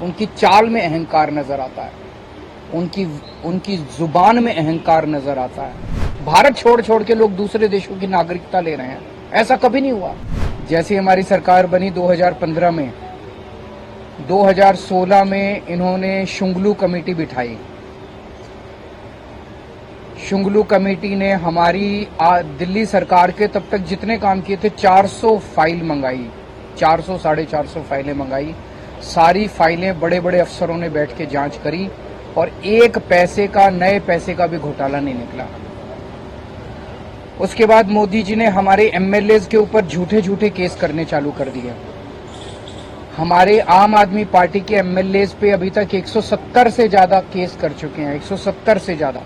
उनकी चाल में अहंकार नजर आता है, उनकी जुबान में अहंकार नजर आता है। भारत छोड़ छोड़ के लोग दूसरे देशों की नागरिकता ले रहे हैं, ऐसा कभी नहीं हुआ। जैसे हमारी सरकार बनी 2015 में, 2016 में इन्होंने शुंगलू कमेटी बिठाई। शुंगलू कमेटी ने हमारी दिल्ली सरकार के तब तक जितने काम किए थे 400 फाइल मंगाई, 400 साढ़े 400 फाइलें मंगाई। सारी फाइलें बड़े बड़े अफसरों ने बैठ के जांच करी और एक पैसे का, नए पैसे का भी घोटाला नहीं निकला। उसके बाद मोदी जी ने हमारे एमएलएज के ऊपर झूठे झूठे केस करने चालू कर दिए। हमारे आम आदमी पार्टी के एमएलएज पे अभी तक 170 से ज्यादा केस कर चुके हैं, 170 से ज्यादा,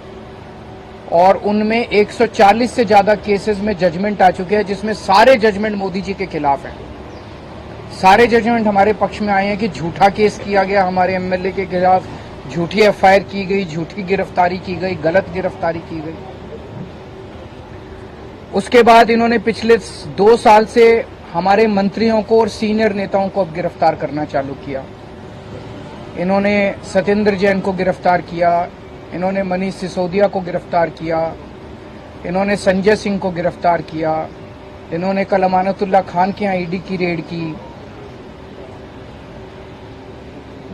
और उनमें 140 से ज्यादा केसेस में जजमेंट आ चुके हैं, जिसमें सारे जजमेंट मोदी जी के खिलाफ हैं। सारे जजमेंट हमारे पक्ष में आए हैं कि झूठा केस किया गया हमारे एमएलए के खिलाफ, झूठी एफआईआर की गई, झूठी गिरफ्तारी की गई, गलत गिरफ्तारी की गई। उसके बाद इन्होंने पिछले 2 साल से हमारे मंत्रियों को और सीनियर नेताओं को अब गिरफ्तार करना चालू किया। इन्होंने सत्येंद्र जैन को गिरफ्तार किया, इन्होंने मनीष सिसोदिया को गिरफ्तार किया, इन्होंने संजय सिंह को गिरफ्तार किया, इन्होंने कल अमानतुल्लाह खान के यहाँ ईडी की रेड की।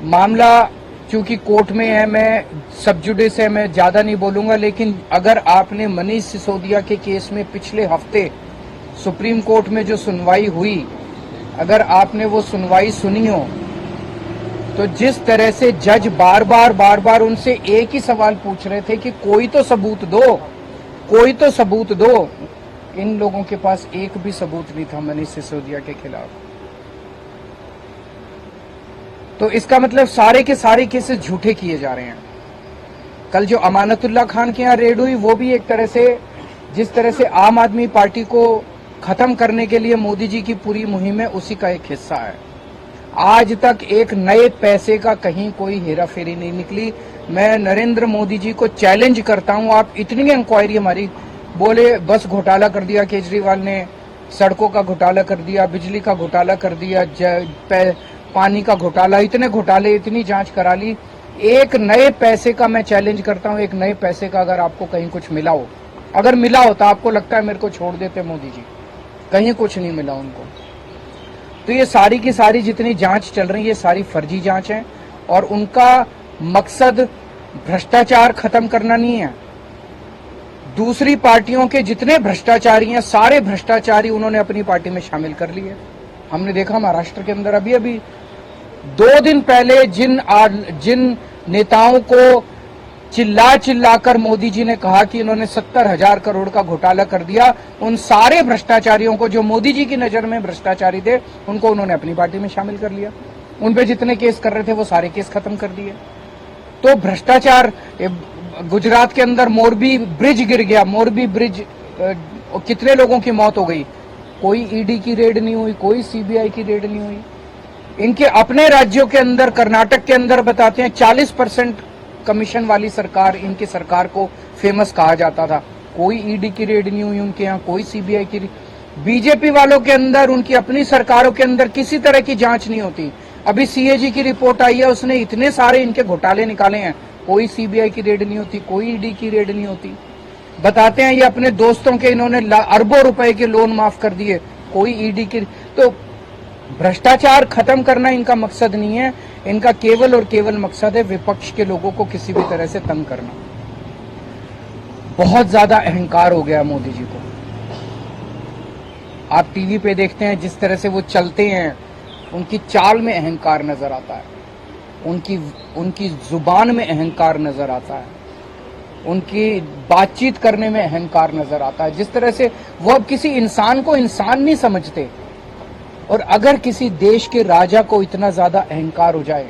मामला चूंकि कोर्ट में है, मैं सब जुडिस है, मैं ज्यादा नहीं बोलूंगा, लेकिन अगर आपने मनीष सिसोदिया के केस में पिछले हफ्ते सुप्रीम कोर्ट में जो सुनवाई हुई, अगर आपने वो सुनवाई सुनी हो, तो जिस तरह से जज बार बार उनसे एक ही सवाल पूछ रहे थे कि कोई तो सबूत दो, कोई तो सबूत दो। इन लोगों के पास एक भी सबूत नहीं था मनीष सिसोदिया के खिलाफ। तो इसका मतलब सारे के सारे केसेस झूठे किए जा रहे हैं। कल जो अमानतुल्लाह खान के यहाँ रेड हुई, वो भी एक तरह से, जिस तरह से आम आदमी पार्टी को खत्म करने के लिए मोदी जी की पूरी मुहिम है, उसी का एक हिस्सा है। आज तक एक नए पैसे का कहीं कोई हेराफेरी नहीं निकली। मैं नरेंद्र मोदी जी को चैलेंज करता हूं, आप इतनी इंक्वायरी हमारी, बोले बस घोटाला कर दिया केजरीवाल ने, सड़कों का घोटाला कर दिया, बिजली का घोटाला कर दिया, पानी का घोटाला, इतने घोटाले, इतनी जांच करा ली। एक नए पैसे का मैं चैलेंज करता हूं, एक नए पैसे का अगर आपको कहीं कुछ मिला हो, अगर मिला हो तो आपको लगता है मेरे को छोड़ देते मोदी जी, कहीं कुछ नहीं मिला उनको। तो ये सारी की सारी जितनी जांच चल रही है, ये सारी फर्जी जांच है और उनका मकसद भ्रष्टाचार खत्म करना नहीं है। दूसरी पार्टियों के जितने भ्रष्टाचारी हैं, सारे भ्रष्टाचारी उन्होंने अपनी पार्टी में शामिल कर लिए। हमने देखा महाराष्ट्र के अंदर अभी 2 दिन पहले जिन नेताओं को चिल्लाकर मोदी जी ने कहा कि इन्होंने 70,000 करोड़ का घोटाला कर दिया, उन सारे भ्रष्टाचारियों को, जो मोदी जी की नजर में भ्रष्टाचारी थे, उनको उन्होंने अपनी पार्टी में शामिल कर लिया। उन पे जितने केस कर रहे थे वो सारे केस खत्म कर दिए। तो भ्रष्टाचार, गुजरात के अंदर मोरबी ब्रिज गिर गया, मोरबी ब्रिज, कितने लोगों की मौत हो गई, कोई ईडी की रेड नहीं हुई, कोई सीबीआई की रेड नहीं हुई। इनके अपने राज्यों के अंदर, कर्नाटक के अंदर बताते हैं 40% कमीशन वाली सरकार, इनकी सरकार को फेमस कहा जाता था, कोई ईडी की रेड नहीं हुई उनके यहाँ, कोई सीबीआई की। बीजेपी वालों के अंदर, उनकी अपनी सरकारों के अंदर किसी तरह की जांच नहीं होती। अभी सीएजी की रिपोर्ट आई है, उसने इतने सारे इनके घोटाले निकाले हैं, कोई सीबीआई की रेड नहीं होती, कोई ईडी की रेड नहीं होती। बताते हैं ये अपने दोस्तों के इन्होंने अरबों रुपए के लोन माफ कर दिए, कोई ईडी की। तो भ्रष्टाचार खत्म करना इनका मकसद नहीं है, इनका केवल और केवल मकसद है विपक्ष के लोगों को किसी भी तरह से तंग करना। बहुत ज्यादा अहंकार हो गया मोदी जी को। आप टीवी पे देखते हैं जिस तरह से वो चलते हैं, उनकी चाल में अहंकार नजर आता है, उनकी जुबान में अहंकार नजर आता है, उनकी बातचीत करने में अहंकार नजर आता है। जिस तरह से वो अब किसी इंसान को इंसान नहीं समझते। और अगर किसी देश के राजा को इतना ज्यादा अहंकार हो जाए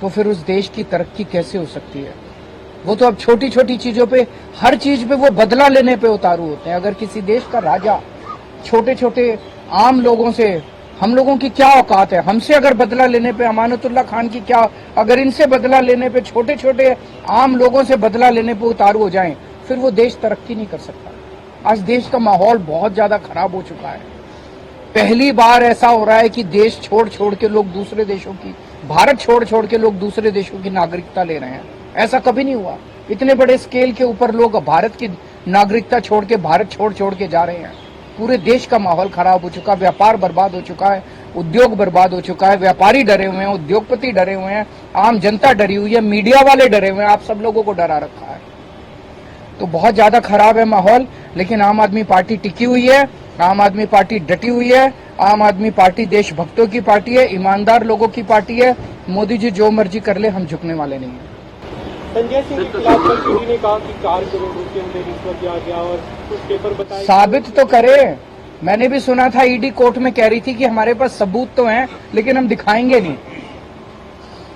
तो फिर उस देश की तरक्की कैसे हो सकती है। वो तो अब छोटी छोटी चीजों पे, हर चीज पे वो बदला लेने पे उतारू होते हैं। अगर किसी देश का राजा छोटे छोटे आम लोगों से, हम लोगों की क्या औकात है, हमसे अगर बदला लेने पे, अमानतुल्लाह खान की क्या, अगर इनसे बदला लेने पे, छोटे छोटे आम लोगों से बदला लेने पे उतारू हो जाएं, फिर वो देश तरक्की नहीं कर सकता। आज देश का माहौल बहुत ज्यादा खराब हो चुका है। पहली बार ऐसा हो रहा है कि देश छोड़ छोड़ के लोग दूसरे देशों की भारत छोड़ छोड़ के लोग दूसरे देशों की नागरिकता ले रहे हैं। ऐसा कभी नहीं हुआ। इतने बड़े स्केल के ऊपर लोग भारत की नागरिकता छोड़ के भारत छोड़ के जा रहे हैं। पूरे देश का माहौल खराब हो चुका, व्यापार बर्बाद हो चुका है, उद्योग बर्बाद हो चुका है, व्यापारी डरे हुए हैं, उद्योगपति डरे हुए हैं, आम जनता डरी हुई है, मीडिया वाले डरे हुए हैं, आप सब लोगों को डरा रखा है। तो बहुत ज्यादा खराब है माहौल, लेकिन आम आदमी पार्टी टिकी हुई है, आम आदमी पार्टी डटी हुई है, आम आदमी पार्टी देशभक्तों की पार्टी है, ईमानदार लोगों की पार्टी है। मोदी जी जो मर्जी कर ले, हम झुकने वाले नहीं हैं। संजय सिंह के खिलाफ कल ईडी ने कहा कि 4 करोड़ रुपए में रिश्वत दिया गया और कुछ पेपर बताए। साबित तो करे। मैंने भी सुना था ईडी कोर्ट में कह रही थी कि हमारे पास सबूत तो हैं, लेकिन हम दिखाएंगे नहीं।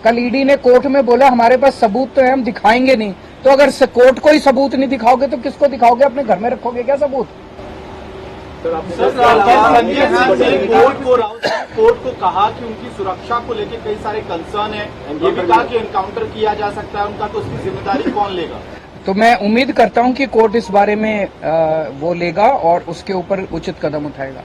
कल ईडी ने कोर्ट में बोला हमारे पास सबूत तो है, हम दिखाएंगे नहीं। तो अगर कोर्ट को ही सबूत नहीं दिखाओगे तो किसको दिखाओगे? अपने घर में रखोगे क्या सबूत? कोर्ट को कहा कि उनकी सुरक्षा को लेकर कई सारे कंसर्न है, ये भी कहा कि एनकाउंटर किया जा सकता है उनका, तो उसकी जिम्मेदारी कौन लेगा? तो मैं उम्मीद करता हूं कि कोर्ट इस बारे में वो लेगा और उसके ऊपर उचित कदम उठाएगा।